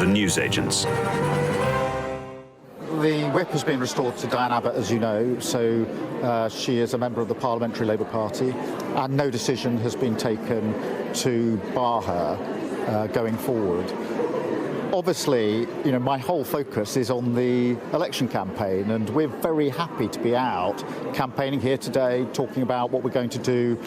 the newsagents. The whip has been restored to Diane Abbott, as you know, so she is a member of the Parliamentary Labour Party, and no decision has been taken to bar her going forward. Obviously, my whole focus is on the election campaign, and we're very happy to be out campaigning here today, talking about what we're going to do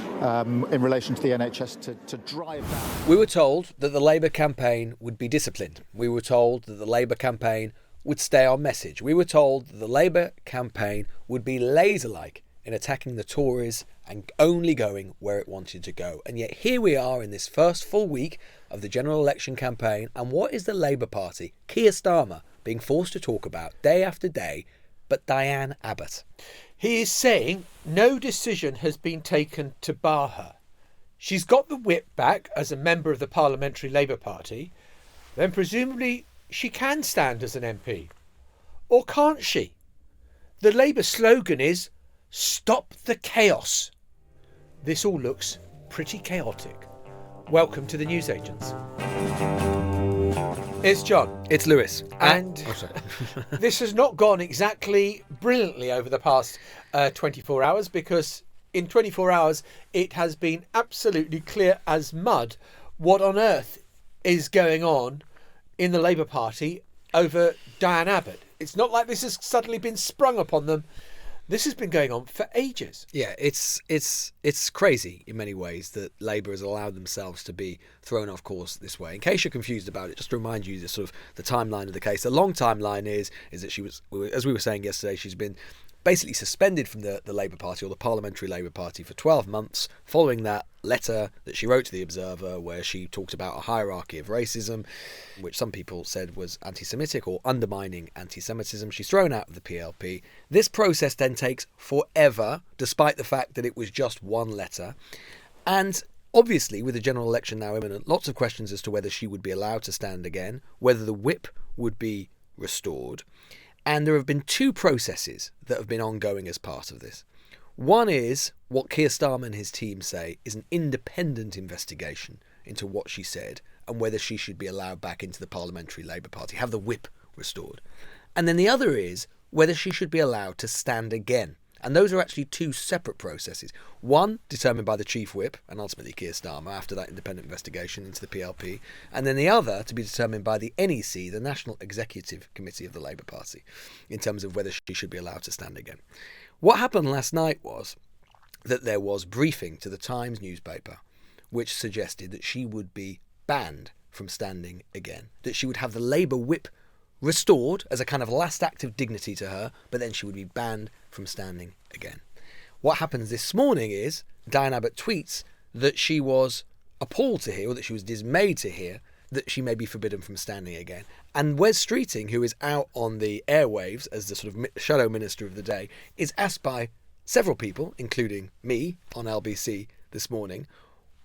in relation to the NHS to drive that. We were told that the Labour campaign would be disciplined. We were told that the Labour campaign would stay on message. We were told that the Labour campaign would be laser-like in attacking the Tories and only going where it wanted to go. And yet here we are in this first full week of the general election campaign, and what is the Labour Party, Keir Starmer, being forced to talk about day after day but Diane Abbott? He is saying no decision has been taken to bar her. She's got the whip back as a member of the Parliamentary Labour Party, then presumably she can stand as an MP. Or can't she? The Labour slogan is, "Stop the chaos." This all looks pretty chaotic. Welcome to the newsagents. It's John. It's Lewis. And this has not gone exactly brilliantly over the past 24 hours, because in 24 hours it has been absolutely clear as mud what on earth is going on in the Labour Party over Diane Abbott. It's not like this has suddenly been sprung upon them. This has been going on for ages. Yeah, it's crazy in many ways that Labour has allowed themselves to be thrown off course this way. In case you're confused about it, just to remind you the sort of the timeline of the case. The long timeline is that she was, as we were saying yesterday, she's been basically suspended from the Labour Party, or the Parliamentary Labour Party, for 12 months following that letter that she wrote to the Observer where she talked about a hierarchy of racism, which some people said was anti-Semitic or undermining anti-Semitism. She's thrown out of the PLP. This process then takes forever, despite the fact that it was just one letter. And obviously, with the general election now imminent, lots of questions as to whether she would be allowed to stand again, whether the whip would be restored. And there have been two processes that have been ongoing as part of this. One is what Keir Starmer and his team say is an independent investigation into what she said and whether she should be allowed back into the Parliamentary Labour Party, have the whip restored. And then the other is whether she should be allowed to stand again. And those are actually two separate processes. One determined by the Chief Whip and ultimately Keir Starmer after that independent investigation into the PLP. And then the other to be determined by the NEC, the National Executive Committee of the Labour Party, in terms of whether she should be allowed to stand again. What happened last night was that there was briefing to the Times newspaper which suggested that she would be banned from standing again, that she would have the Labour Whip restored as a kind of last act of dignity to her, but then she would be banned from standing again. What happens this morning is Diane Abbott tweets that she was appalled to hear, or that she was dismayed to hear, that she may be forbidden from standing again. And Wes Streeting, who is out on the airwaves as the sort of shadow minister of the day, is asked by several people, including me on LBC this morning,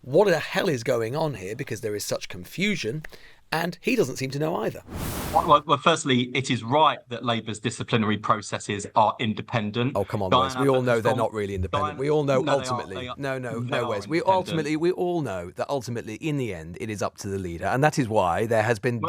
what the hell is going on here, because there is such confusion. And he doesn't seem to know either. Well, firstly, it is right that Labour's disciplinary processes are independent. Oh, come on, Wes. We all know they're not really independent. We all know ultimately. No, Wes. We all know that ultimately, in the end, it is up to the leader, and that is why there has been.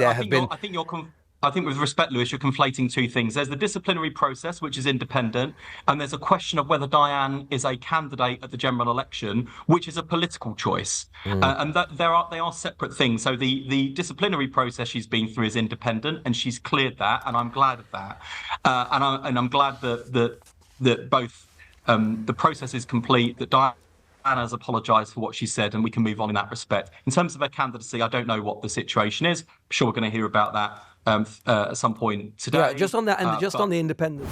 I think with respect, Lewis, you're conflating two things. There's the disciplinary process, which is independent, and there's a question of whether Diane is a candidate at the general election, which is a political choice. And that they are separate things. So the disciplinary process she's been through is independent, and she's cleared that, and I'm glad of that. And I'm glad that both the process is complete, that Diane has apologised for what she said, and we can move on in that respect. In terms of her candidacy, I don't know what the situation is. I'm sure we're going to hear about that at some point today. Yeah, just on that, and on the independent.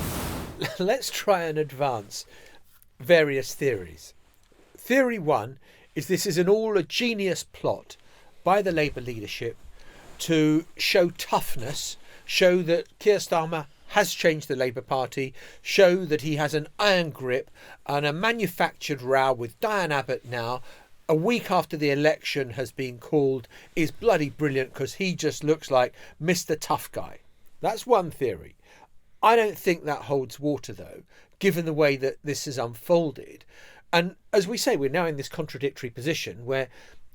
Let's try and advance various theories. Theory one is this is a genius plot by the Labour leadership to show toughness, show that Keir Starmer has changed the Labour Party, show that he has an iron grip, and a manufactured row with Diane Abbott now, a week after the election has been called, is bloody brilliant because he just looks like Mr. Tough Guy. That's one theory. I don't think that holds water, though, given the way that this has unfolded. And as we say, we're now in this contradictory position where,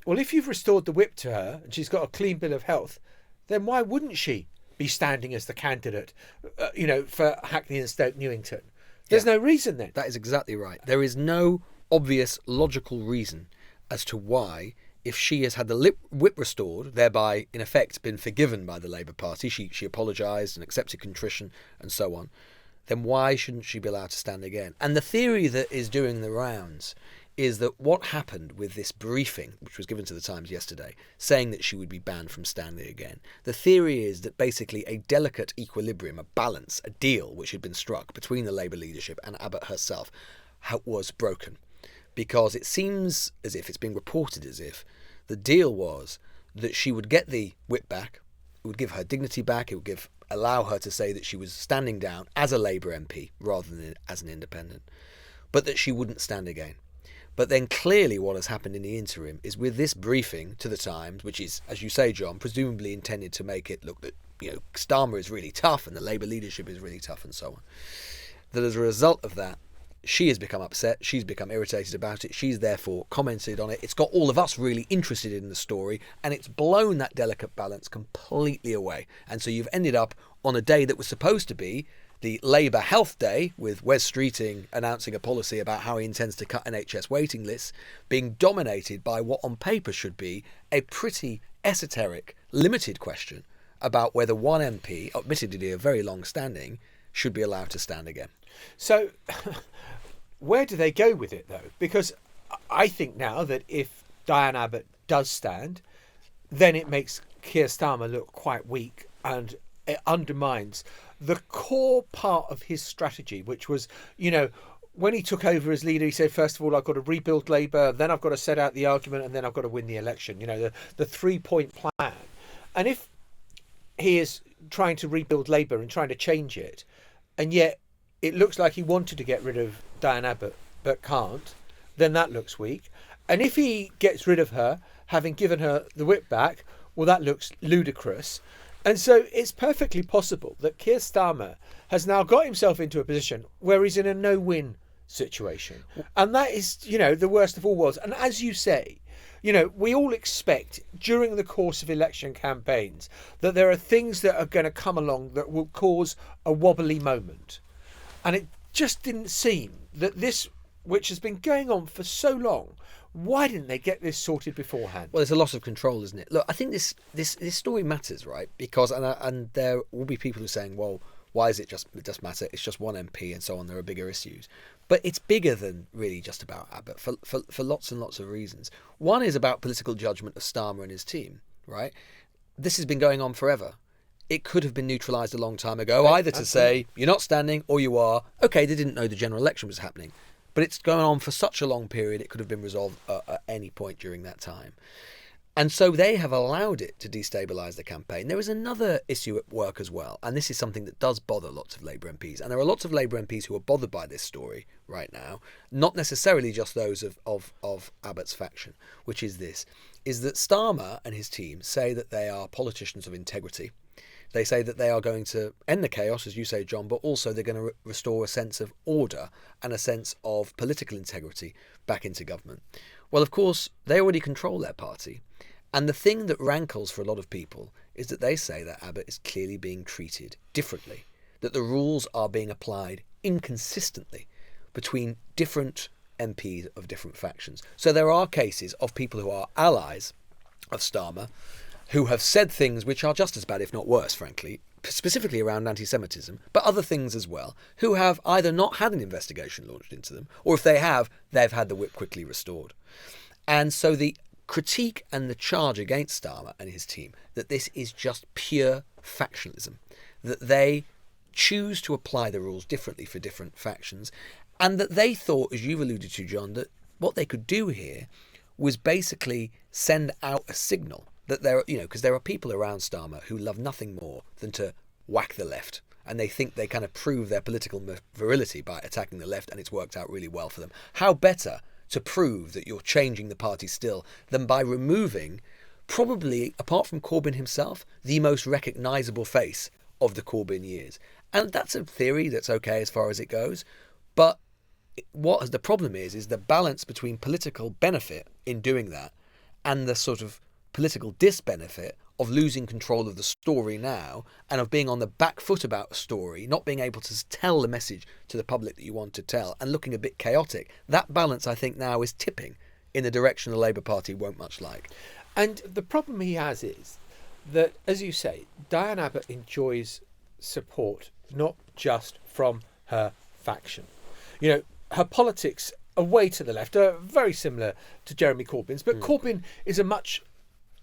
well, if you've restored the whip to her and she's got a clean bill of health, then why wouldn't she be standing as the candidate, for Hackney and Stoke Newington? There's no reason then. That is exactly right. There is no obvious logical reason as to why, if she has had the whip restored, thereby in effect been forgiven by the Labour Party, she apologised and accepted contrition and so on, then why shouldn't she be allowed to stand again? And the theory that is doing the rounds is that what happened with this briefing, which was given to the Times yesterday, saying that she would be banned from standing again, the theory is that basically a delicate equilibrium, a balance, a deal which had been struck between the Labour leadership and Abbott herself was broken. Because it seems as if, it's being reported as if, the deal was that she would get the whip back, it would give her dignity back, it would allow her to say that she was standing down as a Labour MP rather than as an independent, but that she wouldn't stand again. But then clearly what has happened in the interim is, with this briefing to the Times, which is, as you say, John, presumably intended to make it look that, Starmer is really tough and the Labour leadership is really tough and so on, that as a result of that, she has become upset, she's become irritated about it, she's therefore commented on it. It's got all of us really interested in the story, and it's blown that delicate balance completely away. And so you've ended up on a day that was supposed to be the Labour Health Day, with Wes Streeting announcing a policy about how he intends to cut NHS waiting lists, being dominated by what on paper should be a pretty esoteric, limited question about whether one MP, admittedly a very long standing, should be allowed to stand again. So where do they go with it, though? Because I think now that if Diane Abbott does stand, then it makes Keir Starmer look quite weak, and it undermines the core part of his strategy, which was, when he took over as leader, he said, first of all, I've got to rebuild Labour, then I've got to set out the argument, and then I've got to win the election, the 3-point plan. And if he is trying to rebuild Labour and trying to change it, and yet it looks like he wanted to get rid of Diane Abbott but can't, then that looks weak. And if he gets rid of her, having given her the whip back, well, that looks ludicrous. And so it's perfectly possible that Keir Starmer has now got himself into a position where he's in a no-win situation. And that is, the worst of all worlds. And as you say, we all expect during the course of election campaigns that there are things that are going to come along that will cause a wobbly moment. And it just didn't seem that this, which has been going on for so long, why didn't they get this sorted beforehand? Well, it's a loss of control, isn't it? Look, I think this story matters, right? Because, and there will be people who are saying, well, why is it doesn't matter? It's just one MP and so on. There are bigger issues. But it's bigger than really just about Abbott for lots and lots of reasons. One is about political judgment of Starmer and his team, right? This has been going on forever. It could have been neutralised a long time ago, either to say, you're not standing or you are. Okay, they didn't know the general election was happening. But it's going on for such a long period, it could have been resolved at any point during that time. And so they have allowed it to destabilise the campaign. There is another issue at work as well, and this is something that does bother lots of Labour MPs. And there are lots of Labour MPs who are bothered by this story right now, not necessarily just those of Abbott's faction, which is this, is that Starmer and his team say that they are politicians of integrity. They say that they are going to end the chaos, as you say, John, but also they're going to restore a sense of order and a sense of political integrity back into government. Well, of course, they already control their party. And the thing that rankles for a lot of people is that they say that Abbott is clearly being treated differently, that the rules are being applied inconsistently between different MPs of different factions. So there are cases of people who are allies of Starmer who have said things which are just as bad, if not worse, frankly, specifically around anti-Semitism, but other things as well, who have either not had an investigation launched into them, or if they have, they've had the whip quickly restored. And so the critique and the charge against Starmer and his team, that this is just pure factionalism, that they choose to apply the rules differently for different factions, and that they thought, as you've alluded to, John, that what they could do here was basically send out a signal that there, because there are people around Starmer who love nothing more than to whack the left, and they think they kind of prove their political virility by attacking the left, and it's worked out really well for them. How better to prove that you're changing the party still than by removing, probably, apart from Corbyn himself, the most recognisable face of the Corbyn years? And that's a theory that's okay as far as it goes, but what the problem is the balance between political benefit in doing that and the sort of political disbenefit of losing control of the story now and of being on the back foot about a story, not being able to tell the message to the public that you want to tell, and looking a bit chaotic. That balance, I think, now is tipping in the direction the Labour Party won't much like. And the problem he has is that, as you say, Diane Abbott enjoys support not just from her faction. You know, her politics away to the left are very similar to Jeremy Corbyn's, but Corbyn is a much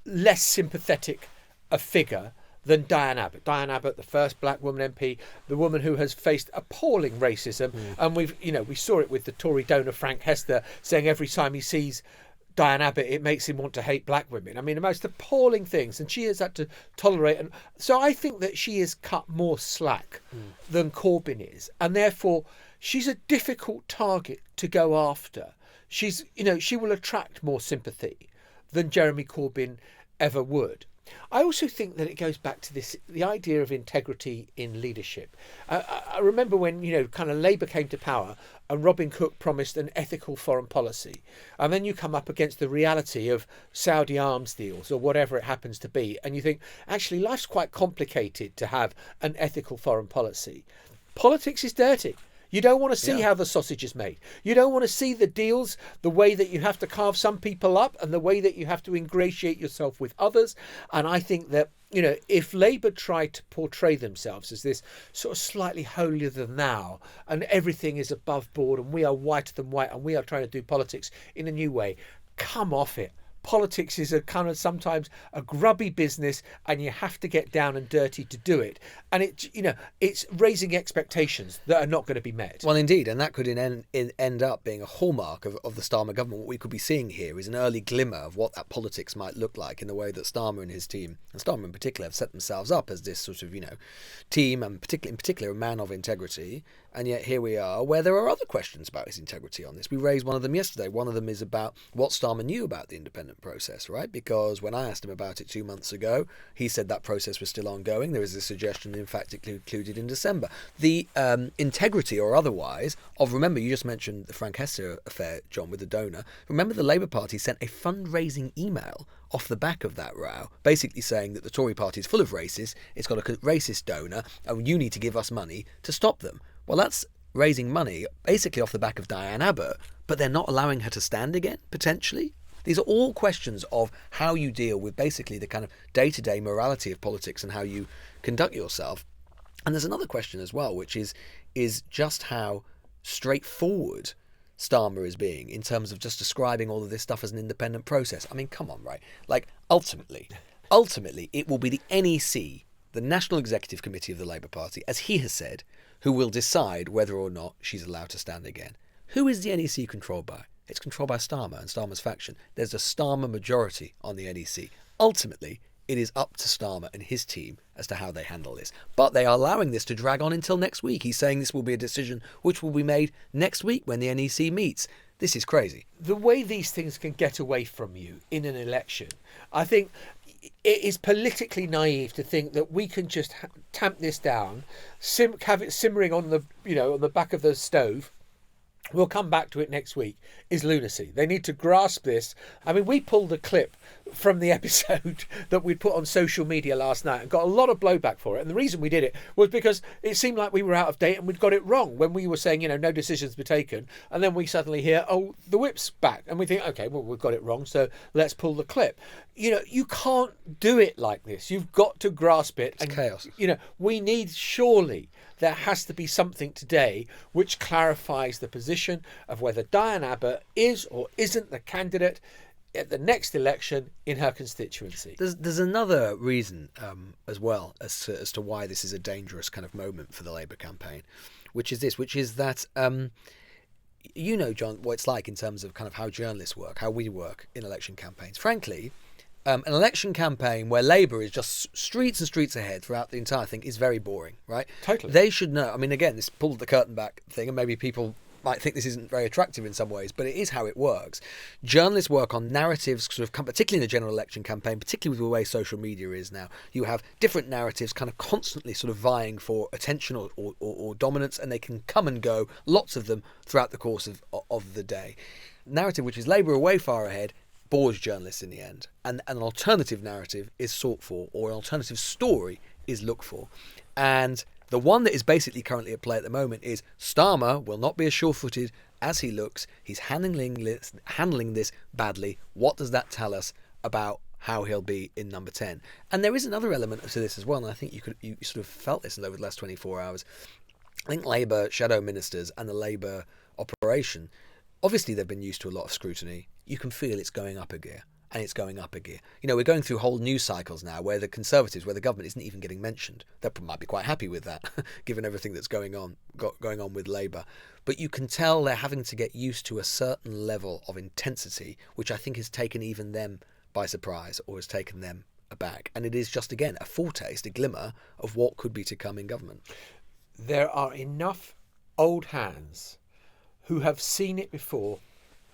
less sympathetic a figure than Diane Abbott. Diane Abbott, the first black woman MP, the woman who has faced appalling racism, and we saw it with the Tory donor Frank Hester saying every time he sees Diane Abbott, it makes him want to hate black women. I mean, the most appalling things, and she has had to tolerate. And so I think that she is cut more slack than Corbyn is, and therefore she's a difficult target to go after. She will attract more sympathy than Jeremy Corbyn ever would. I also think that it goes back to the idea of integrity in leadership. I remember when, kind of Labour came to power and Robin Cook promised an ethical foreign policy. And then you come up against the reality of Saudi arms deals or whatever it happens to be. And you think, actually, life's quite complicated to have an ethical foreign policy. Politics is dirty. You don't want to see how the sausage is made. You don't want to see the deals, the way that you have to carve some people up and the way that you have to ingratiate yourself with others. And I think that, if Labour tried to portray themselves as this sort of slightly holier than thou and everything is above board and we are whiter than white and we are trying to do politics in a new way, come off it. Politics is a kind of sometimes a grubby business and you have to get down and dirty to do it. And it's raising expectations that are not going to be met. Well, indeed, and that could end up being a hallmark of the Starmer government. What we could be seeing here is an early glimmer of what that politics might look like in the way that Starmer and his team, and Starmer in particular, have set themselves up as this sort of, team, and in particular a man of integrity. And yet here we are, where there are other questions about his integrity on this. We raised one of them yesterday. One of them is about what Starmer knew about the independent process, right? Because when I asked him about it 2 months ago, he said that process was still ongoing. There is a suggestion, in fact, it concluded in December. The integrity or otherwise of, remember, you just mentioned the Frank Hester affair, John, with the donor. Remember, the Labour Party sent a fundraising email off the back of that row, basically saying that the Tory party is full of racists, it's got a racist donor, and you need to give us money to stop them. Well, that's raising money basically off the back of Diane Abbott, but they're not allowing her to stand again, potentially. These are all questions of how you deal with basically the kind of day-to-day morality of politics and how you conduct yourself. And there's another question as well, which is just how straightforward Starmer is being in terms of just describing all of this stuff as an independent process. I mean, come on, right? Like, ultimately, it will be the NEC, the National Executive Committee of the Labour Party, as he has said, who will decide whether or not she's allowed to stand again. Who is the NEC controlled by? It's controlled by Starmer and Starmer's faction. There's a Starmer majority on the NEC. Ultimately, it is up to Starmer and his team as to how they handle this. But they are allowing this to drag on until next week. He's saying this will be a decision which will be made next week when the NEC meets. This is crazy. The way these things can get away from you in an election, I think it is politically naive to think that we can just tamp this down, have it simmering on the back of the stove. We'll come back to it next week, is lunacy. They need to grasp this. I mean, we pulled a clip from the episode that we'd put on social media last night and got a lot of blowback for it. And the reason we did it was because it seemed like we were out of date and we'd got it wrong when we were saying, no decisions were taken. And then we suddenly hear, the whip's back. And we think, OK, well, we've got it wrong, so let's pull the clip. You can't do it like this. You've got to grasp it. It's chaos. We need, surely, there has to be something today which clarifies the position of whether Diane Abbott is or isn't the candidate at the next election in her constituency. There's another reason as well as to why this is a dangerous kind of moment for the Labour campaign, which is that John, what it's like in terms of kind of how journalists work, how we work in election campaigns. Frankly, an election campaign where Labour is just streets and streets ahead throughout the entire thing is very boring, right? Totally. They should know. I mean, again, this pulled the curtain back thing, and maybe people might think this isn't very attractive in some ways, but it is how it works. Journalists work on narratives, particularly in the general election campaign, particularly with the way social media is now. You have different narratives kind of constantly sort of vying for attention or dominance, and they can come and go, lots of them, throughout the course of the day. Narrative which is Labour are way far ahead, bores journalists in the end, and an alternative narrative is sought for, or an alternative story is looked for. And the one that is basically currently at play at the moment is Starmer will not be as sure-footed as he looks. He's handling this badly. What does that tell us about how he'll be in number 10? And there is another element to this as well, and I think you sort of felt this over the last 24 hours. I think Labour shadow ministers and the Labour operation, obviously they've been used to a lot of scrutiny. You can feel it's going up a gear, and it's going up a gear. You know, we're going through whole news cycles now where the Conservatives, where the government isn't even getting mentioned. They might be quite happy with that, given everything that's going on with Labour. But you can tell they're having to get used to a certain level of intensity, which I think has taken even them by surprise, or has taken them aback. And it is just, again, a foretaste, a glimmer of what could be to come in government. There are enough old hands who have seen it before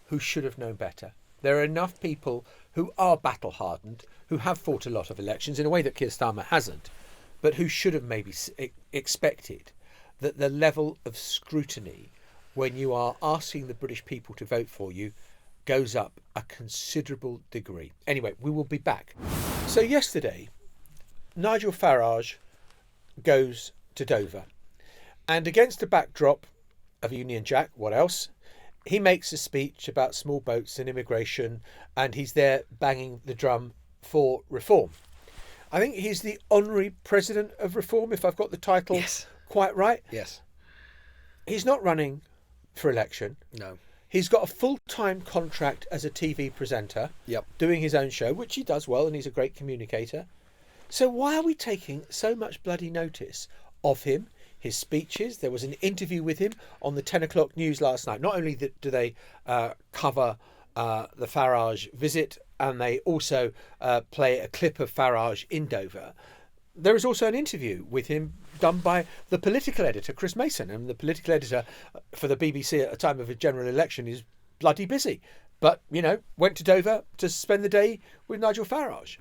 who should have known better. There are enough people who are battle-hardened, who have fought a lot of elections in a way that Keir Starmer hasn't, but who should have maybe expected that the level of scrutiny when you are asking the British people to vote for you goes up a considerable degree. Anyway, we will be back. So yesterday, Nigel Farage goes to Dover. And against a backdrop of Union Jack, what else? He makes a speech about small boats and immigration, and he's there banging the drum for reform. I think he's the honorary president of reform, if I've got the title quite right. Yes. He's not running for election. No. He's got a full-time contract as a TV presenter, doing his own show, which he does well, and he's a great communicator. So why are we taking so much bloody notice of him, his speeches? There was an interview with him on the 10 o'clock news last night. Not only do they cover the Farage visit, and they also play a clip of Farage in Dover, there is also an interview with him done by the political editor, Chris Mason. And the political editor for the BBC at a time of a general election is bloody busy. But, you know, went to Dover to spend the day with Nigel Farage.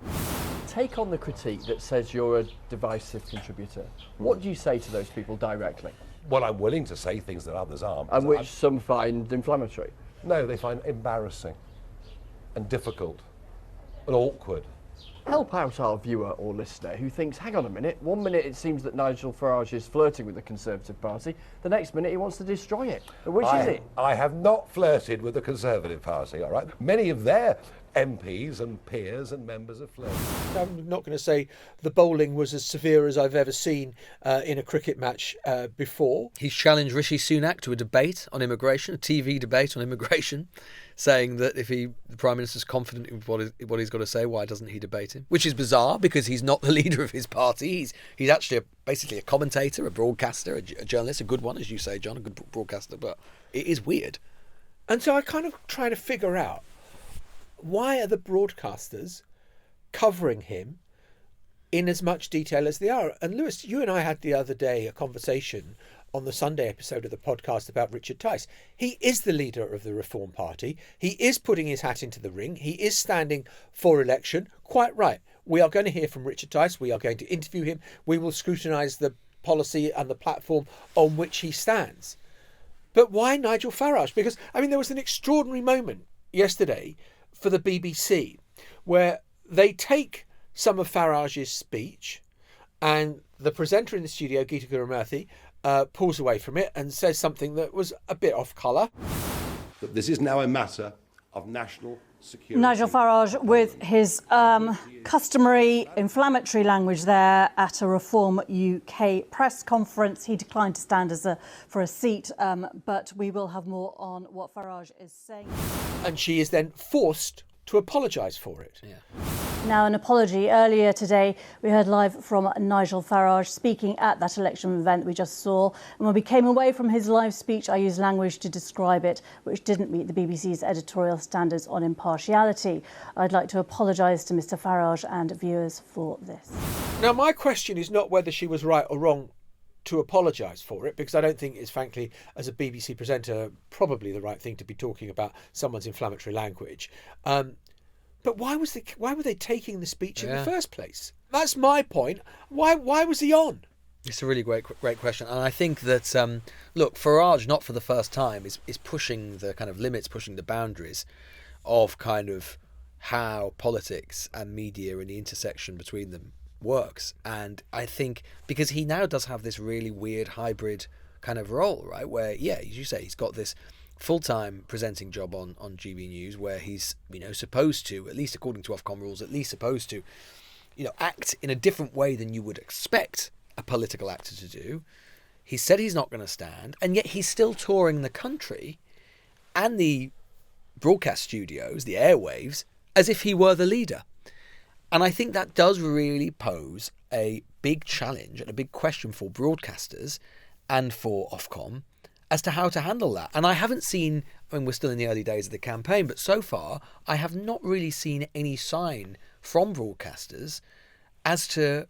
Take on the critique that says you're a divisive contributor. What do you say to those people directly? Well, I'm willing to say things that others aren't. And which some find inflammatory? No, they find embarrassing and difficult and awkward. Help out our viewer or listener who thinks, hang on a minute, 1 minute it seems that Nigel Farage is flirting with the Conservative Party, the next minute he wants to destroy it. Which is it? I have not flirted with the Conservative Party, all right? Many of their MPs and peers and members have flirted. I'm not going to say the bowling was as severe as I've ever seen in a cricket match before. He's challenged Rishi Sunak to a debate on immigration, a TV debate on immigration, saying that if the Prime Minister's confident in what he's got to say, why doesn't he debate him? Which is bizarre, because he's not the leader of his party. He's actually basically a commentator, a broadcaster, a journalist, a good one, as you say, John, a good broadcaster, but it is weird. And so I kind of try to figure out, why are the broadcasters covering him in as much detail as they are? And Lewis, you and I had the other day a conversation on the Sunday episode of the podcast about Richard Tice. He is the leader of the Reform Party. He is putting his hat into the ring. He is standing for election. Quite right. We are going to hear from Richard Tice. We are going to interview him. We will scrutinise the policy and the platform on which he stands. But why Nigel Farage? Because, I mean, there was an extraordinary moment yesterday for the BBC where they take some of Farage's speech, and the presenter in the studio, Geeta Gurumurthy, pulls away from it and says something that was a bit off colour. That this is now a matter of national security. Nigel Farage with his customary inflammatory language there at a Reform UK press conference. He declined to stand for a seat, but we will have more on what Farage is saying. And she is then forced to apologise for it. Yeah. Now, an apology. Earlier today, we heard live from Nigel Farage speaking at that election event we just saw. And when we came away from his live speech, I used language to describe it, which didn't meet the BBC's editorial standards on impartiality. I'd like to apologise to Mr Farage and viewers for this. Now, my question is not whether she was right or wrong to apologise for it, because I don't think it's, frankly, as a BBC presenter, probably the right thing to be talking about someone's inflammatory language. But why were they taking the speech in the first place? That's my point. Why was he on? It's a really great question. And I think that, look, Farage, not for the first time, is pushing the kind of limits, pushing the boundaries of kind of how politics and media and the intersection between them works. And I think because he now does have this really weird hybrid kind of role, right, where, yeah, as you say, he's got this full-time presenting job on GB News where he's, supposed to, at least according to Ofcom rules, at least supposed to, act in a different way than you would expect a political actor to do. He said he's not going to stand, and yet he's still touring the country and the broadcast studios, the airwaves, as if he were the leader. And I think that does really pose a big challenge and a big question for broadcasters and for Ofcom as to how to handle that. And I haven't seen, we're still in the early days of the campaign, but so far I have not really seen any sign from broadcasters as to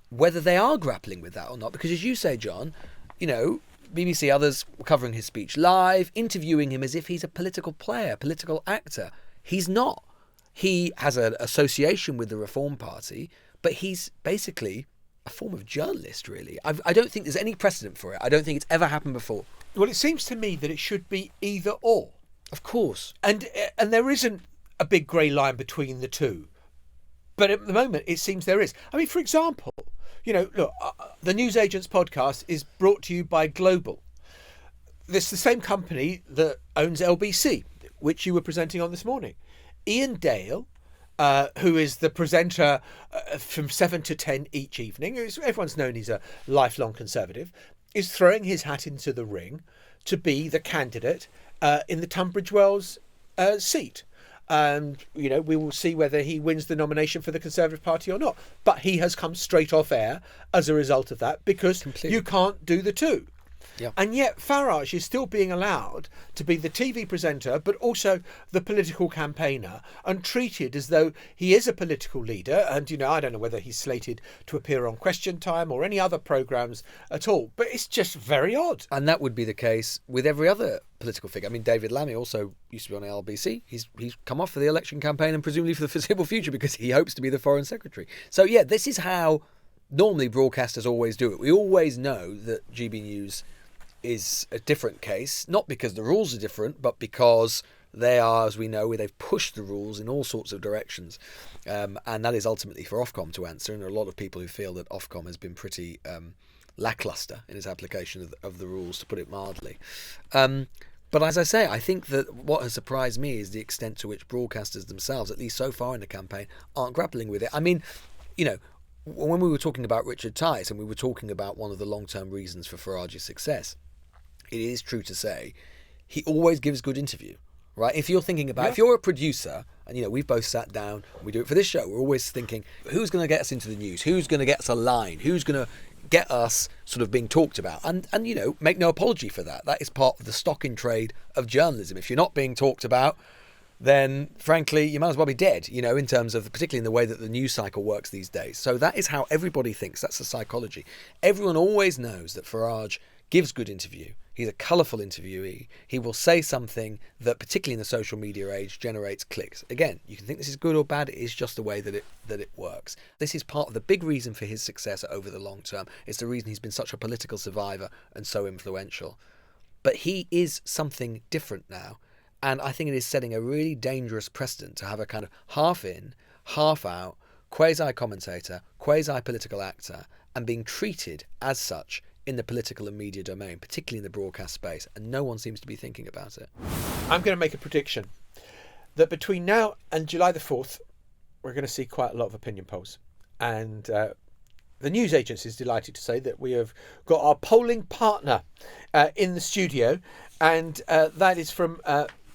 whether they are grappling with that or not. Because as you say, John, BBC, others were covering his speech live, interviewing him as if he's a political player, political actor. He's not. He has an association with the Reform Party, but he's basically a form of journalist, really. I don't think there's any precedent for it. I don't think it's ever happened before. Well, it seems to me that it should be either or. Of course. And there isn't a big grey line between the two. But at the moment, it seems there is. I mean, for example, look, the News Agents podcast is brought to you by Global. This is the same company that owns LBC, which you were presenting on this morning. Ian Dale, who is the presenter from 7 to 10 each evening, everyone's known he's a lifelong Conservative, is throwing his hat into the ring to be the candidate in the Tunbridge Wells seat. And, we will see whether he wins the nomination for the Conservative Party or not. But he has come straight off air as a result of that because you can't do the two. Yeah. And yet Farage is still being allowed to be the TV presenter, but also the political campaigner, and treated as though he is a political leader. And, I don't know whether he's slated to appear on Question Time or any other programmes at all. But it's just very odd. And that would be the case with every other political figure. I mean, David Lammy also used to be on LBC. He's come off for the election campaign and presumably for the foreseeable future because he hopes to be the Foreign Secretary. So, yeah, this is how normally broadcasters always do it. We always know that GB News is a different case, not because the rules are different, but because they are, as we know, they've pushed the rules in all sorts of directions. And that is ultimately for Ofcom to answer. And there are a lot of people who feel that Ofcom has been pretty lacklustre in its application of the rules, to put it mildly. But as I say, I think that what has surprised me is the extent to which broadcasters themselves, at least so far in the campaign, aren't grappling with it. I mean, when we were talking about Richard Tice and we were talking about one of the long-term reasons for Farage's success, it is true to say he always gives good interview, right? If you're thinking about, if you're a producer, and we've both sat down, we do it for this show, we're always thinking, who's going to get us into the news? Who's going to get us a line? Who's going to get us sort of being talked about? And make no apology for that. That is part of the stock in trade of journalism. If you're not being talked about, then frankly, you might as well be dead, in terms of, particularly in the way that the news cycle works these days. So that is how everybody thinks. That's the psychology. Everyone always knows that Farage gives good interview. He's a colourful interviewee. He will say something that, particularly in the social media age, generates clicks. Again, you can think this is good or bad. It is just the way that it works. This is part of the big reason for his success over the long term. It's the reason he's been such a political survivor and so influential. But he is something different now. And I think it is setting a really dangerous precedent to have a kind of half in, half out, quasi-commentator, quasi-political actor, and being treated as such in the political and media domain, particularly in the broadcast space, and no one seems to be thinking about it. I'm going to make a prediction that between now and July the 4th, we're going to see quite a lot of opinion polls. And the news agency is delighted to say that we have got our polling partner in the studio, and that is from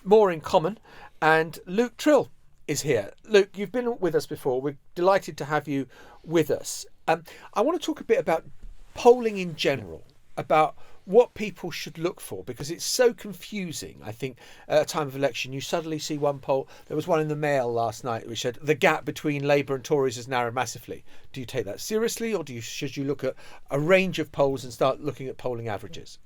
More in Common, and Luke Trill is here. Luke, you've been with us before. We're delighted to have you with us. I want to talk a bit about polling in general, about what people should look for, because it's so confusing. I think at a time of election, you suddenly see one poll. There was one in the Mail last night which said the gap between Labour and Tories has narrowed massively. Do you take that seriously, or should you look at a range of polls and start looking at polling averages?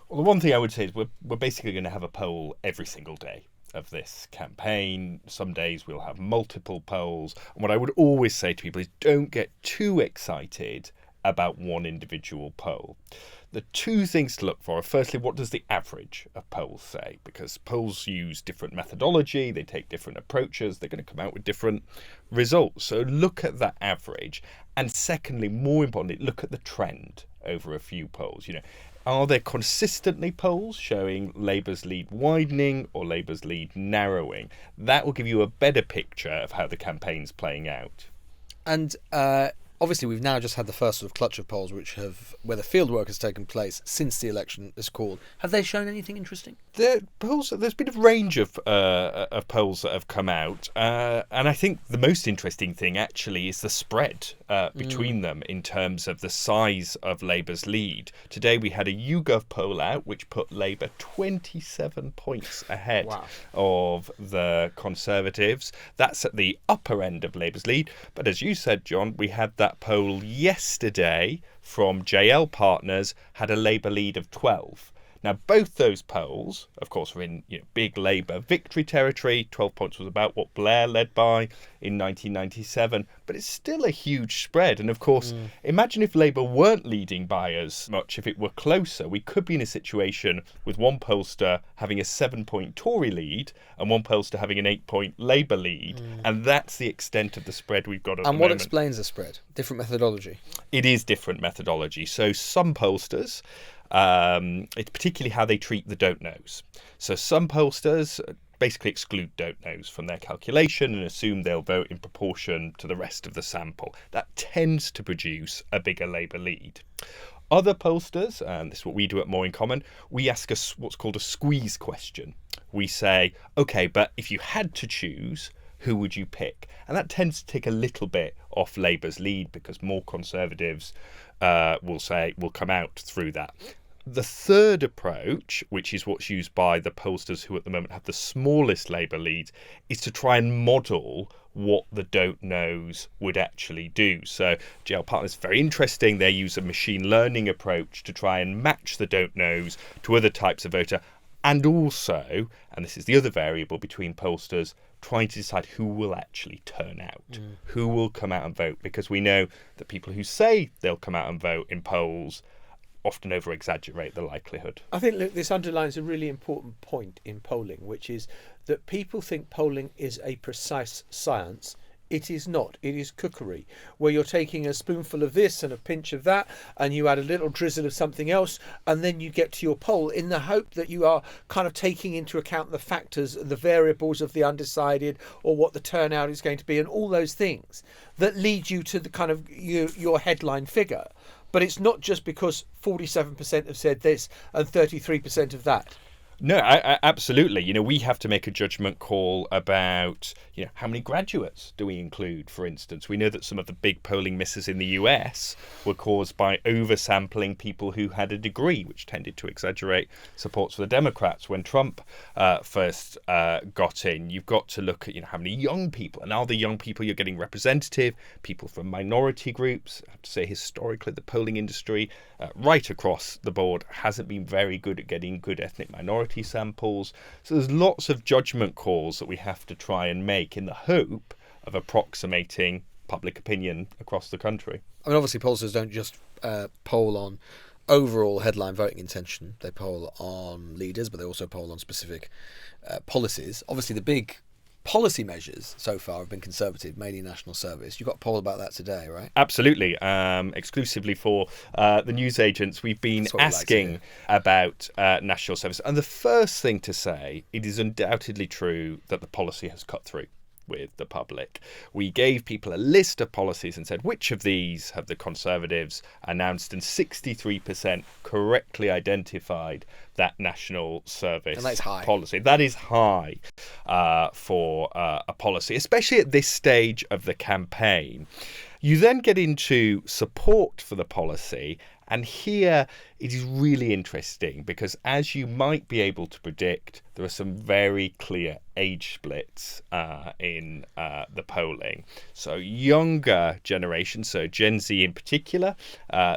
Well, the one thing I would say is we're basically going to have a poll every single day of this campaign. Some days we'll have multiple polls. And what I would always say to people is don't get too excited about one individual poll. The two things to look for are, firstly, what does the average of polls say? Because polls use different methodology, they take different approaches, they're going to come out with different results. So look at that average. And secondly, more importantly, look at the trend over a few polls. Are there consistently polls showing Labour's lead widening or Labour's lead narrowing? That will give you a better picture of how the campaign's playing out. And obviously, we've now just had the first sort of clutch of polls where the fieldwork has taken place since the election is called. Have they shown anything interesting? There's been a range of polls that have come out, and I think the most interesting thing actually is the spread between them in terms of the size of Labour's lead. Today we had a YouGov poll out which put Labour 27 points ahead of the Conservatives. That's at the upper end of Labour's lead. But as you said, John, we had that poll yesterday from JL Partners, had a Labour lead of 12. Now, both those polls, of course, were in big Labour victory territory. 12 points was about what Blair led by in 1997, but it's still a huge spread. And of course, imagine if Labour weren't leading by as much, if it were closer. We could be in a situation with one pollster having a 7-point Tory lead and one pollster having an 8-point Labour lead. And that's the extent of the spread we've got at the moment. And what explains the spread? Different methodology? It is different methodology. So some pollsters, it's particularly how they treat the don't knows. So some pollsters basically exclude don't knows from their calculation and assume they'll vote in proportion to the rest of the sample. That tends to produce a bigger Labour lead. Other pollsters, and this is what we do at More in Common, we ask us what's called a squeeze question. We say, OK, but if you had to choose, who would you pick? And that tends to take a little bit off Labour's lead because more Conservatives will come out through that. The third approach, which is what's used by the pollsters who at the moment have the smallest Labour leads, is to try and model what the don't knows would actually do. So JL Partners is very interesting. They use a machine learning approach to try and match the don't knows to other types of voter. And also, and this is the other variable between pollsters, trying to decide who will actually turn out, who will come out and vote, because we know that people who say they'll come out and vote in polls often over-exaggerate the likelihood. I think, look, this underlines a really important point in polling, which is that people think polling is a precise science. It is not. It is cookery, where you're taking a spoonful of this and a pinch of that, and you add a little drizzle of something else, and then you get to your poll in the hope that you are kind of taking into account the factors, the variables of the undecided, or what the turnout is going to be, and all those things that lead you to the kind of your headline figure. But it's not just because 47% have said this and 33% of that. No, absolutely. We have to make a judgment call about, how many graduates do we include, for instance. We know that some of the big polling misses in the US were caused by oversampling people who had a degree, which tended to exaggerate supports for the Democrats when Trump first got in. You've got to look at, how many young people, and are the young people you're getting representative, people from minority groups. I have to say, historically, the polling industry right across the board hasn't been very good at getting good ethnic minority samples. So there's lots of judgment calls that we have to try and make in the hope of approximating public opinion across the country. I mean, obviously, pollsters don't just poll on overall headline voting intention. They poll on leaders, but they also poll on specific policies. Obviously, the big policy measures so far have been Conservative, mainly national service. You've got a poll about that today, right? Absolutely. Exclusively for the newsagents, we've been asking about national service. And the first thing to say, it is undoubtedly true that the policy has cut through with the public. We gave people a list of policies and said, which of these have the Conservatives announced? And 63% correctly identified that national service and that's high. Policy. That is high for a policy, especially at this stage of the campaign. You then get into support for the policy, and here it is really interesting because, as you might be able to predict, there are some very clear age splits in the polling. So younger generation, so Gen Z in particular,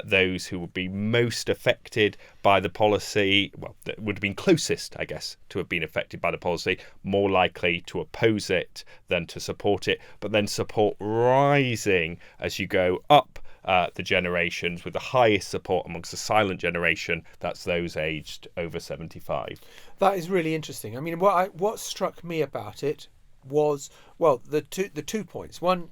those who would be most affected by the policy, well, that would have been closest, I guess, to have been affected by the policy, more likely to oppose it than to support it, but then support rising as you go up the generations with the highest support amongst the silent generation. That's those aged over 75. That is really interesting. I mean, what struck me about it was, well, the two points. One,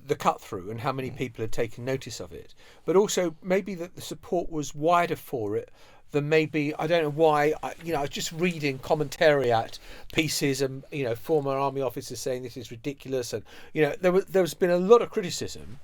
the cut through and how many people had taken notice of it, but also maybe that the support was wider for it than maybe, I don't know why, I was just reading commentariat pieces and, former army officers saying this is ridiculous, and, there's been a lot of criticism.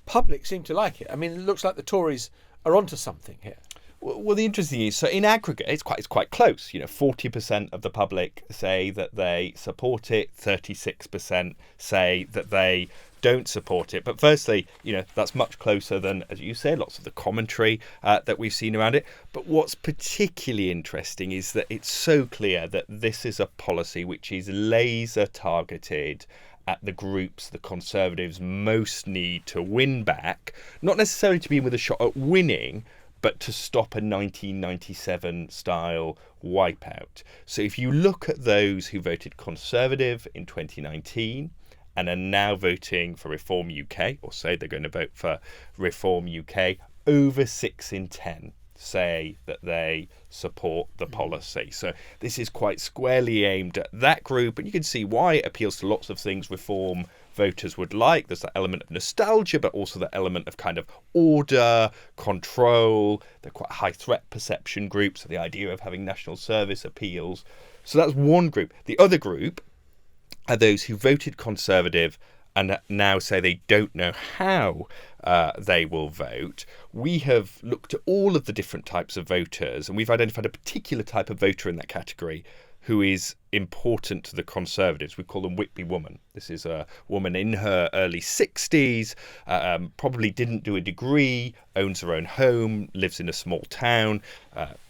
Public seem to like it. I mean, it looks like the Tories are onto something here. Well, the interesting is, so in aggregate, it's quite close. 40% of the public say that they support it, 36% say that they don't support it. But firstly, that's much closer than, as you say, lots of the commentary that we've seen around it. But what's particularly interesting is that it's so clear that this is a policy which is laser targeted at the groups the Conservatives most need to win back, not necessarily to be with a shot at winning, but to stop a 1997 style wipeout. So if you look at those who voted Conservative in 2019 and are now voting for Reform UK, or say they're going to vote for Reform UK, over 6 in 10 say that they support the policy. So this is quite squarely aimed at that group, and you can see why it appeals to lots of things Reform voters would like. There's that element of nostalgia, but also that element of kind of order, control. They're quite high threat perception groups, so the idea of having national service appeals. So that's one group. The other group are those who voted Conservative and now say they don't know how they will vote. We have looked at all of the different types of voters, and we've identified a particular type of voter in that category who is important to the Conservatives. We call them Whitby woman. This is a woman in her early 60s, probably didn't do a degree, owns her own home, lives in a small town.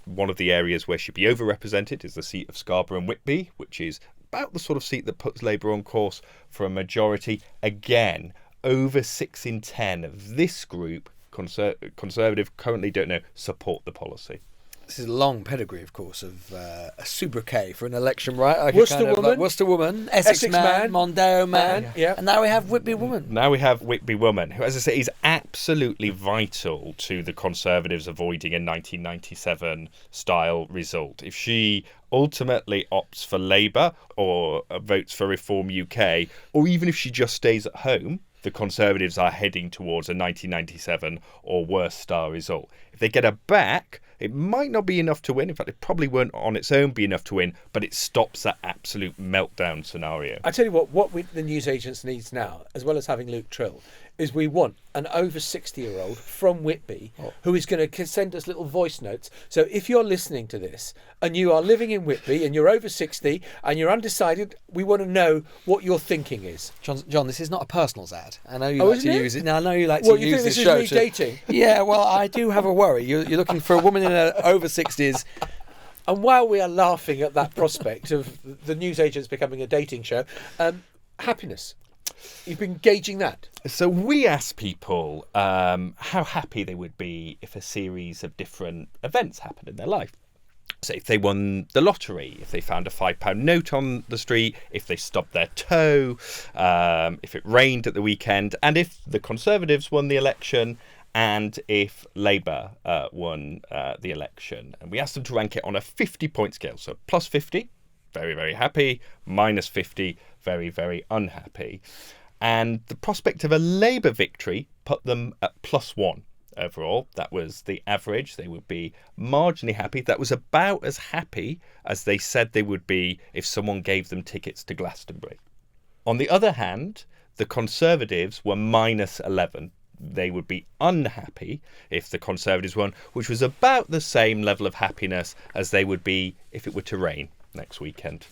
One of the areas where she'd be overrepresented is the seat of Scarborough and Whitby, which is about the sort of seat that puts Labour on course for a majority. Again, over 6 in 10 of this group, Conservative, currently don't know, support the policy. This is a long pedigree, of course, of a sobriquet for an election, right? Like Worcester woman. Like Worcester woman, Essex man, Mondale man, yeah. And now we have Whitby woman. Now we have Whitby woman, who, as I say, is absolutely vital to the Conservatives avoiding a 1997 style result. If she ultimately opts for Labour or votes for Reform UK, or even if she just stays at home, the Conservatives are heading towards a 1997 or worse style result. If they get her back, it might not be enough to win. In fact, it probably won't on its own be enough to win, but it stops that absolute meltdown scenario. I tell you what the newsagents needs now, as well as having Luke Trill, is we want an over 60-year-old from Whitby who is going to send us little voice notes. So if you're listening to this and you are living in Whitby and you're over 60 and you're undecided, we want to know what your thinking is. John, this is not a personals ad. I know you like to use it. Now, I know you like to use this show. Well, you think this is me dating? Yeah, well, I do have a worry. You're looking for a woman in her over 60s. And while we are laughing at that prospect of the newsagents becoming a dating show, happiness. You've been gauging that. So we asked people how happy they would be if a series of different events happened in their life. So if they won the lottery, if they found a £5 note on the street, if they stubbed their toe, if it rained at the weekend, and if the Conservatives won the election, and if Labour won the election. And we asked them to rank it on a 50-point scale. So plus 50, very, very happy, minus 50, very, very unhappy. And the prospect of a Labour victory put them at +1 overall. That was the average. They would be marginally happy. That was about as happy as they said they would be if someone gave them tickets to Glastonbury. On the other hand, the Conservatives were -11. They would be unhappy if the Conservatives won, which was about the same level of happiness as they would be if it were to rain next weekend.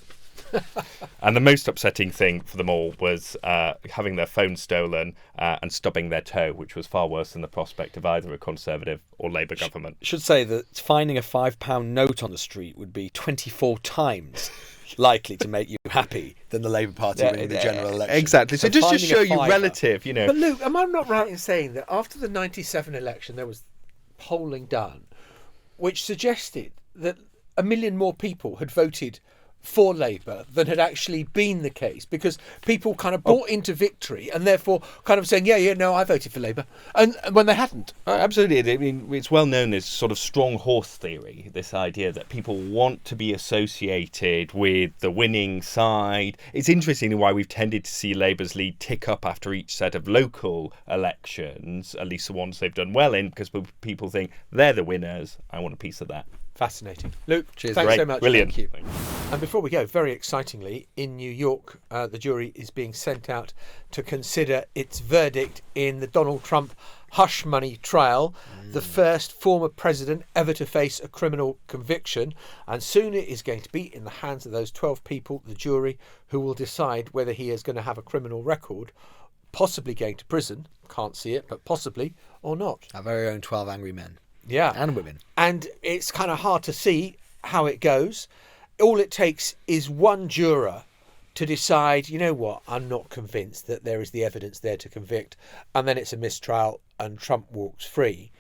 And the most upsetting thing for them all was having their phone stolen and stubbing their toe, which was far worse than the prospect of either a Conservative or Labour government. Should say that finding a £5 note on the street would be 24 times likely to make you happy than the Labour Party winning the general election. Exactly. So just to show you relative, But Luke, am I not right in saying that after the 97 election there was polling done which suggested that 1 million more people had voted for Labour than had actually been the case, because people kind of bought into victory and therefore kind of saying, no, I voted for Labour, and when they hadn't. Absolutely. I mean, it's well known as sort of strong horse theory, this idea that people want to be associated with the winning side. It's interesting why we've tended to see Labour's lead tick up after each set of local elections, at least the ones they've done well in, because people think they're the winners. I want a piece of that. Fascinating. Luke, cheers. Thanks so much. Brilliant. Thank you. And before we go, very excitingly, in New York, the jury is being sent out to consider its verdict in the Donald Trump hush money trial, the first former president ever to face a criminal conviction. And soon it is going to be in the hands of those 12 people, the jury, who will decide whether he is going to have a criminal record, possibly going to prison, can't see it, but possibly, or not. Our very own 12 angry men. Yeah. And women. And it's kind of hard to see how it goes. All it takes is one juror to decide, you know what, I'm not convinced that there is the evidence there to convict, and then it's a mistrial and Trump walks free.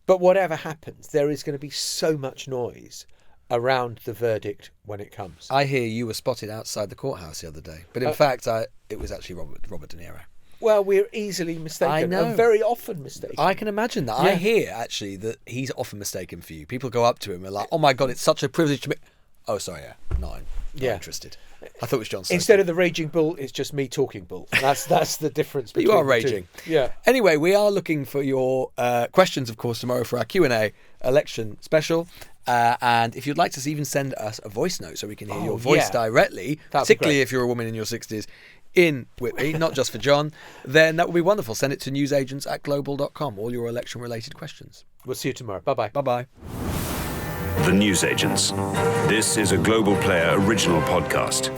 But whatever happens, there is going to be so much noise around the verdict when it comes. I hear you were spotted outside the courthouse the other day, but in fact, it was actually Robert De Niro. Well, we're easily mistaken. I know. And very often mistaken. I can imagine that. Yeah. I hear, actually, that he's often mistaken for you. People go up to him and are like, oh my God, it's such a privilege to meet. Oh, sorry, I'm not interested. I thought it was John Soper. Instead of the raging bull, it's just me talking bull. That's the difference But between you are the raging. two. Yeah. Anyway, we are looking for your questions, of course, tomorrow for our Q&A election special. And if you'd like to even send us a voice note so we can hear your voice directly, particularly if you're a woman in your 60s, in Whitby, not just for John, then that would be wonderful. Send it to newsagents@global.com, all your election-related questions. We'll see you tomorrow. Bye-bye. Bye-bye. The Newsagents. This is a Global Player original podcast.